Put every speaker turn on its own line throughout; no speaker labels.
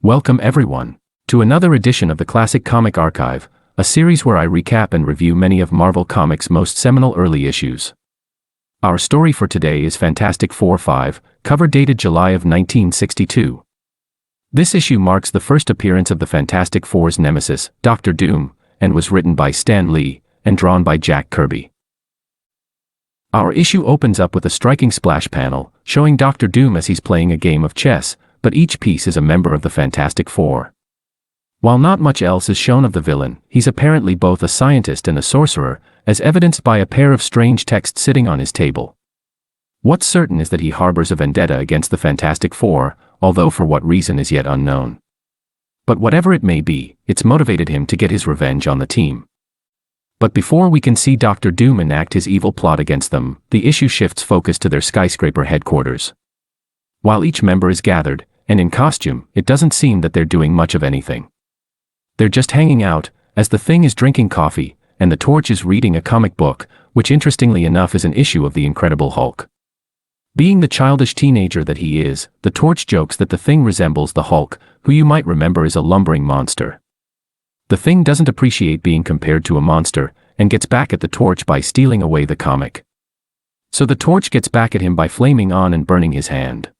Welcome everyone to another edition of the Classic Comic Archive, a series where I recap and review many of Marvel Comics' most seminal early issues. Our story for today is Fantastic Four 5, cover dated July of 1962. This issue marks the first appearance of the Fantastic Four's nemesis, Dr. Doom, and was written by Stan Lee and drawn by Jack Kirby. Our issue opens up with a striking splash panel, showing Dr. Doom as he's playing a game of chess, but each piece is a member of the Fantastic Four. While not much else is shown of the villain, he's apparently both a scientist and a sorcerer, as evidenced by a pair of strange texts sitting on his table. What's certain is that he harbors a vendetta against the Fantastic Four, although for what reason is yet unknown. But whatever it may be, it's motivated him to get his revenge on the team. But before we can see Dr. Doom enact his evil plot against them, the issue shifts focus to their skyscraper headquarters. While each member is gathered, and in costume, it doesn't seem that they're doing much of anything. They're just hanging out, as the Thing is drinking coffee, and the Torch is reading a comic book, which interestingly enough is an issue of the Incredible Hulk. Being the childish teenager that he is, the Torch jokes that the Thing resembles the Hulk, who you might remember is a lumbering monster. The Thing doesn't appreciate being compared to a monster, and gets back at the Torch by stealing away the comic. So the Torch gets back at him by flaming on and burning his hand.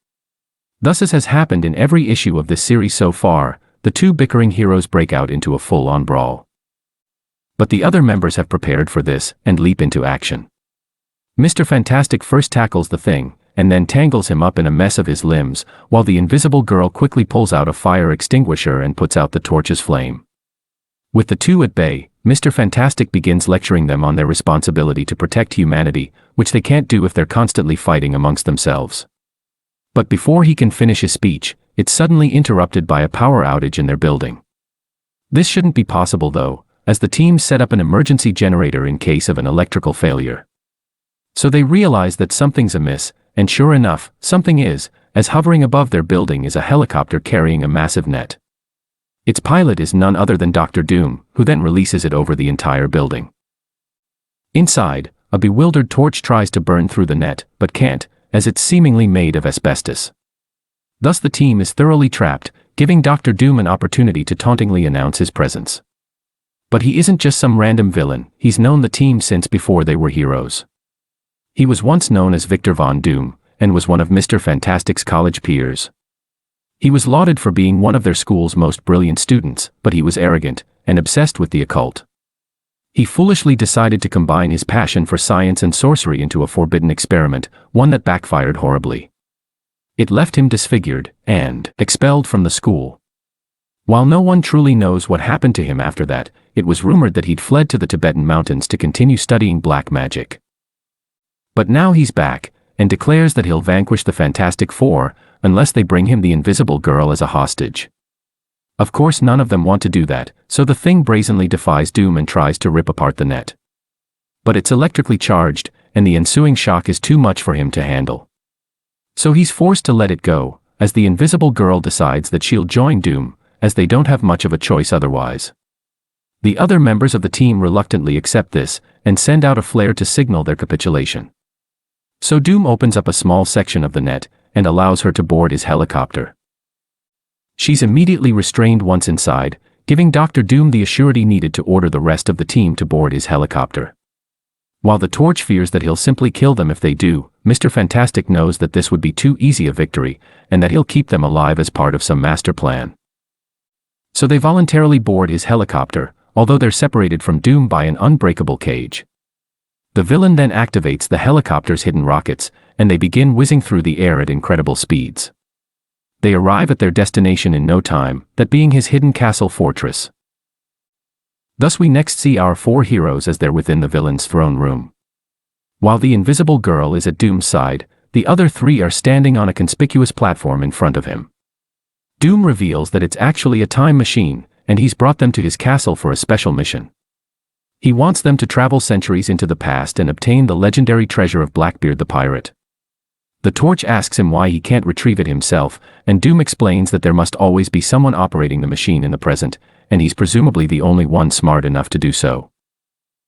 Thus, as has happened in every issue of this series so far, the two bickering heroes break out into a full-on brawl. But the other members have prepared for this, and leap into action. Mr. Fantastic first tackles the Thing, and then tangles him up in a mess of his limbs, while the Invisible Girl quickly pulls out a fire extinguisher and puts out the Torch's flame. With the two at bay, Mr. Fantastic begins lecturing them on their responsibility to protect humanity, which they can't do if they're constantly fighting amongst themselves. But before he can finish his speech, it's suddenly interrupted by a power outage in their building. This shouldn't be possible though, as the team set up an emergency generator in case of an electrical failure. So they realize that something's amiss, and sure enough, something is, as hovering above their building is a helicopter carrying a massive net. Its pilot is none other than Dr. Doom, who then releases it over the entire building. Inside, a bewildered Torch tries to burn through the net, but can't, as it's seemingly made of asbestos. Thus the team is thoroughly trapped, giving Dr. Doom an opportunity to tauntingly announce his presence. But he isn't just some random villain, he's known the team since before they were heroes. He was once known as Victor Von Doom, and was one of Mr. Fantastic's college peers. He was lauded for being one of their school's most brilliant students, but he was arrogant, and obsessed with the occult. He foolishly decided to combine his passion for science and sorcery into a forbidden experiment, one that backfired horribly. It left him disfigured, and expelled from the school. While no one truly knows what happened to him after that, it was rumored that he'd fled to the Tibetan mountains to continue studying black magic. But now he's back, and declares that he'll vanquish the Fantastic Four, unless they bring him the Invisible Girl as a hostage. Of course none of them want to do that, so the Thing brazenly defies Doom and tries to rip apart the net. But it's electrically charged, and the ensuing shock is too much for him to handle. So he's forced to let it go, as the Invisible Girl decides that she'll join Doom, as they don't have much of a choice otherwise. The other members of the team reluctantly accept this, and send out a flare to signal their capitulation. So Doom opens up a small section of the net, and allows her to board his helicopter. She's immediately restrained once inside, giving Dr. Doom the assurity needed to order the rest of the team to board his helicopter. While the Torch fears that he'll simply kill them if they do, Mr. Fantastic knows that this would be too easy a victory, and that he'll keep them alive as part of some master plan. So they voluntarily board his helicopter, although they're separated from Doom by an unbreakable cage. The villain then activates the helicopter's hidden rockets, and they begin whizzing through the air at incredible speeds. They arrive at their destination in no time, that being his hidden castle fortress. Thus we next see our four heroes as they're within the villain's throne room. While the Invisible Girl is at Doom's side, the other three are standing on a conspicuous platform in front of him. Doom reveals that it's actually a time machine, and he's brought them to his castle for a special mission. He wants them to travel centuries into the past and obtain the legendary treasure of Blackbeard the pirate. The Torch asks him why he can't retrieve it himself, and Doom explains that there must always be someone operating the machine in the present, and he's presumably the only one smart enough to do so.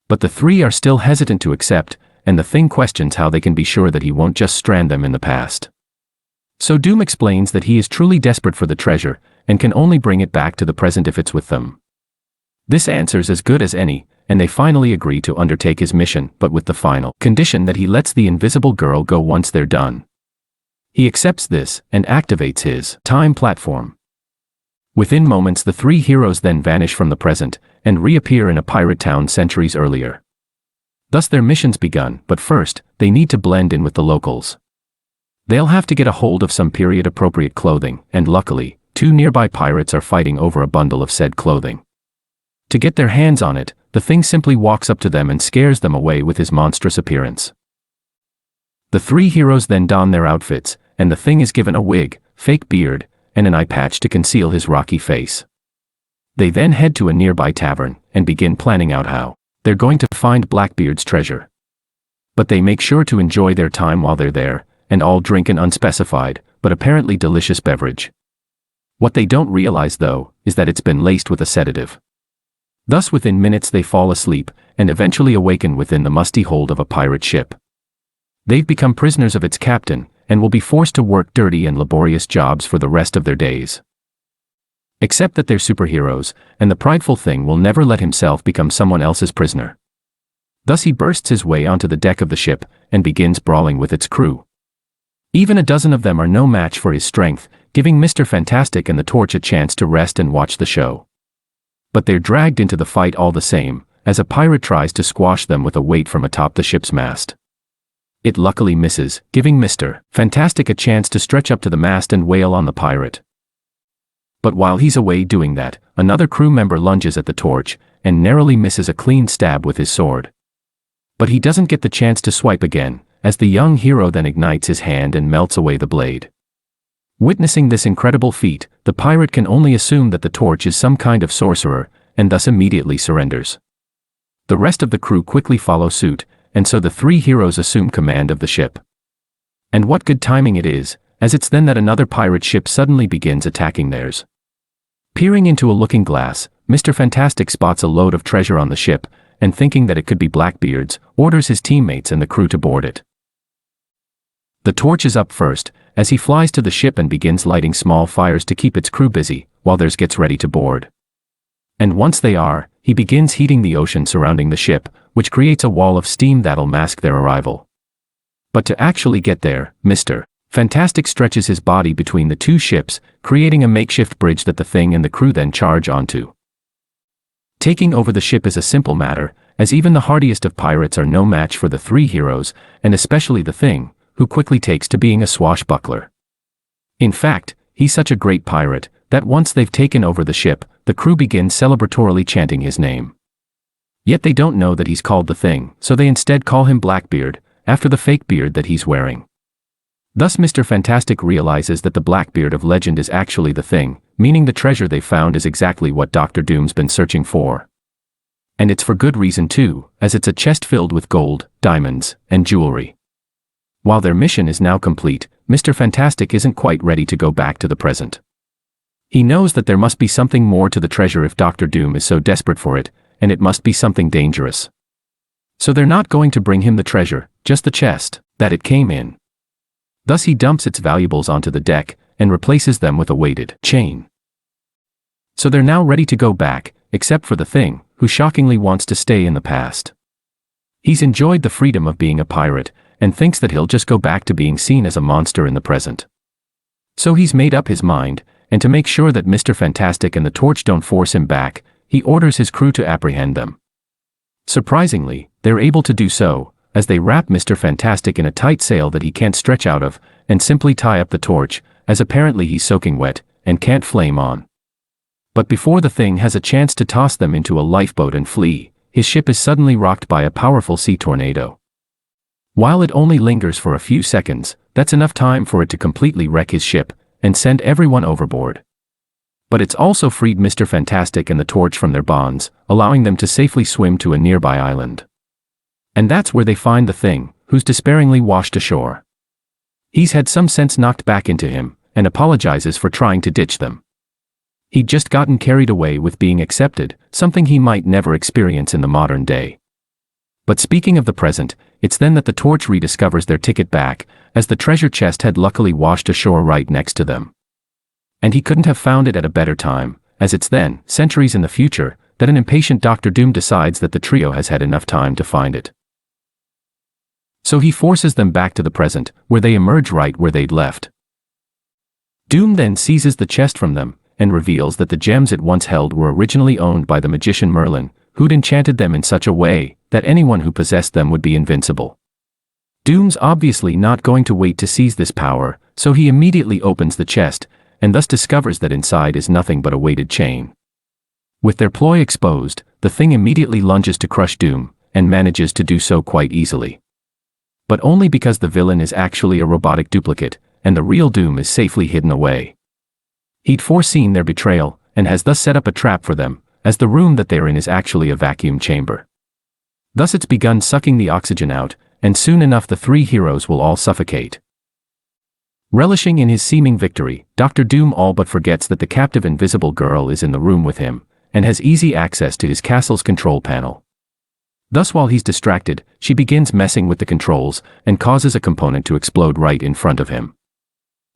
But the three are still hesitant to accept, and the Thing questions how they can be sure that he won't just strand them in the past. So Doom explains that he is truly desperate for the treasure, and can only bring it back to the present if it's with them. This answer's as good as any, and they finally agree to undertake his mission, but with the final condition that he lets the invisible girl go once they're done. He accepts this, and activates his time platform. Within moments the three heroes then vanish from the present, and reappear in a pirate town centuries earlier. Thus their mission's begun, but first, they need to blend in with the locals. They'll have to get a hold of some period-appropriate clothing, and luckily, two nearby pirates are fighting over a bundle of said clothing. To get their hands on it, the Thing simply walks up to them and scares them away with his monstrous appearance. The three heroes then don their outfits, and the Thing is given a wig, fake beard, and an eye patch to conceal his rocky face. They then head to a nearby tavern, and begin planning out how they're going to find Blackbeard's treasure. But they make sure to enjoy their time while they're there, and all drink an unspecified, but apparently delicious beverage. What they don't realize though, is that it's been laced with a sedative. Thus within minutes they fall asleep, and eventually awaken within the musty hold of a pirate ship. They've become prisoners of its captain, and will be forced to work dirty and laborious jobs for the rest of their days. Except that they're superheroes, and the prideful Thing will never let himself become someone else's prisoner. Thus he bursts his way onto the deck of the ship, and begins brawling with its crew. Even a dozen of them are no match for his strength, giving Mr. Fantastic and the Torch a chance to rest and watch the show. But they're dragged into the fight all the same, as a pirate tries to squash them with a weight from atop the ship's mast. It luckily misses, giving Mr. Fantastic a chance to stretch up to the mast and wail on the pirate. But while he's away doing that, another crew member lunges at the Torch, and narrowly misses a clean stab with his sword. But he doesn't get the chance to swipe again, as the young hero then ignites his hand and melts away the blade. Witnessing this incredible feat, the pirate can only assume that the Torch is some kind of sorcerer, and thus immediately surrenders. The rest of the crew quickly follow suit, and so the three heroes assume command of the ship. And what good timing it is, as it's then that another pirate ship suddenly begins attacking theirs. Peering into a looking glass, Mr. Fantastic spots a load of treasure on the ship, and thinking that it could be Blackbeard's, orders his teammates and the crew to board it. The Torch is up first, as he flies to the ship and begins lighting small fires to keep its crew busy, while theirs gets ready to board. And once they are, he begins heating the ocean surrounding the ship, which creates a wall of steam that'll mask their arrival. But to actually get there, Mr. Fantastic stretches his body between the two ships, creating a makeshift bridge that the Thing and the crew then charge onto. Taking over the ship is a simple matter, as even the hardiest of pirates are no match for the three heroes, and especially the Thing, who quickly takes to being a swashbuckler. In fact, he's such a great pirate, that once they've taken over the ship, the crew begins celebratorily chanting his name. Yet they don't know that he's called the Thing, so they instead call him Blackbeard, after the fake beard that he's wearing. Thus Mr. Fantastic realizes that the Blackbeard of legend is actually the Thing, meaning the treasure they found is exactly what Dr. Doom's been searching for. And it's for good reason too, as it's a chest filled with gold, diamonds, and jewelry. While their mission is now complete, Mr. Fantastic isn't quite ready to go back to the present. He knows that there must be something more to the treasure if Dr. Doom is so desperate for it, and it must be something dangerous. So they're not going to bring him the treasure, just the chest that it came in. Thus he dumps its valuables onto the deck, and replaces them with a weighted chain. So they're now ready to go back, except for the Thing, who shockingly wants to stay in the past. He's enjoyed the freedom of being a pirate, and thinks that he'll just go back to being seen as a monster in the present. So he's made up his mind, and to make sure that Mr. Fantastic and the Torch don't force him back, he orders his crew to apprehend them. Surprisingly, they're able to do so, as they wrap Mr. Fantastic in a tight sail that he can't stretch out of, and simply tie up the Torch, as apparently he's soaking wet, and can't flame on. But before the Thing has a chance to toss them into a lifeboat and flee, his ship is suddenly rocked by a powerful sea tornado. While it only lingers for a few seconds, that's enough time for it to completely wreck his ship, and send everyone overboard. But it's also freed Mr. Fantastic and the Torch from their bonds, allowing them to safely swim to a nearby island. And that's where they find the Thing, who's despairingly washed ashore. He's had some sense knocked back into him, and apologizes for trying to ditch them. He'd just gotten carried away with being accepted, something he might never experience in the modern day. But speaking of the present, it's then that the Torch rediscovers their ticket back, as the treasure chest had luckily washed ashore right next to them. and he couldn't have found it at a better time, as it's then, centuries in the future, that an impatient Dr. Doom decides that the trio has had enough time to find it. So he forces them back to the present, where they emerge right where they'd left. Doom then seizes the chest from them, and reveals that the gems it once held were originally owned by the magician Merlin, who'd enchanted them in such a way that anyone who possessed them would be invincible. Doom's obviously not going to wait to seize this power, so he immediately opens the chest, and thus discovers that inside is nothing but a weighted chain. With their ploy exposed, the thing immediately lunges to crush Doom, and manages to do so quite easily. But only because the villain is actually a robotic duplicate, and the real Doom is safely hidden away. He'd foreseen their betrayal, and has thus set up a trap for them, as the room that they're in is actually a vacuum chamber. Thus it's begun sucking the oxygen out, and soon enough the three heroes will all suffocate. Relishing in his seeming victory, Dr. Doom all but forgets that the captive invisible girl is in the room with him, and has easy access to his castle's control panel. Thus while he's distracted, she begins messing with the controls, and causes a component to explode right in front of him.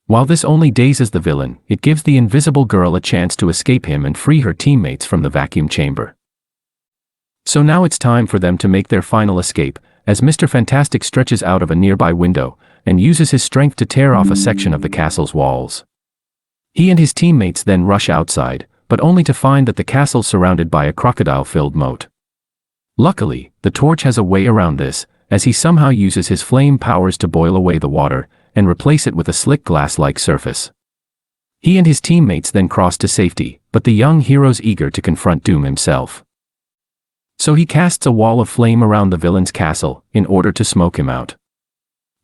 While this only dazes the villain, it gives the invisible girl a chance to escape him and free her teammates from the vacuum chamber. So now it's time for them to make their final escape, as Mr. Fantastic stretches out of a nearby window, and uses his strength to tear off a section of the castle's walls. He and his teammates then rush outside, but only to find that the castle's surrounded by a crocodile-filled moat. Luckily, the Torch has a way around this, as he somehow uses his flame powers to boil away the water, and replace it with a slick glass-like surface. He and his teammates then cross to safety, but the young hero's eager to confront Doom himself. So he casts a wall of flame around the villain's castle, in order to smoke him out.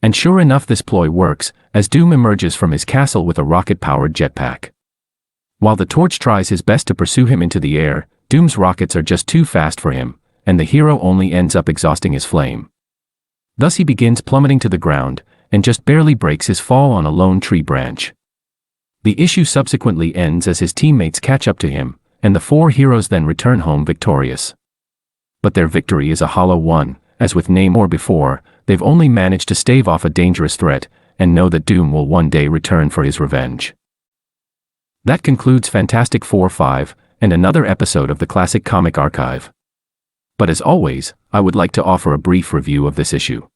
And sure enough this ploy works, as Doom emerges from his castle with a rocket-powered jetpack. While the Torch tries his best to pursue him into the air, Doom's rockets are just too fast for him, and the hero only ends up exhausting his flame. Thus he begins plummeting to the ground, and just barely breaks his fall on a lone tree branch. The issue subsequently ends as his teammates catch up to him, and the four heroes then return home victorious. But their victory is a hollow one, as with Namor before, they've only managed to stave off a dangerous threat, and know that Doom will one day return for his revenge. That concludes Fantastic Four-5, and another episode of the Classic Comic Archive. But as always, I would like to offer a brief review of this issue.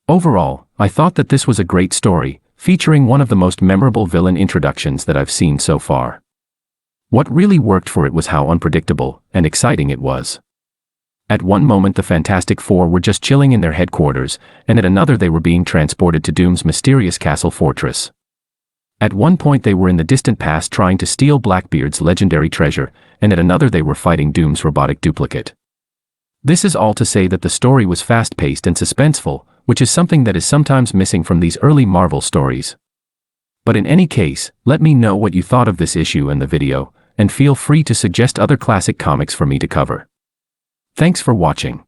Overall, I thought that this was a great story, featuring one of the most memorable villain introductions that I've seen so far. What really worked for it was how unpredictable and exciting it was. At one moment the Fantastic Four were just chilling in their headquarters, and at another they were being transported to Doom's mysterious castle fortress. At one point they were in the distant past trying to steal Blackbeard's legendary treasure, and at another they were fighting Doom's robotic duplicate. This is all to say that the story was fast-paced and suspenseful, which is something that is sometimes missing from these early Marvel stories. But in any case, let me know what you thought of this issue and the video, and feel free to suggest other classic comics for me to cover. Thanks for watching.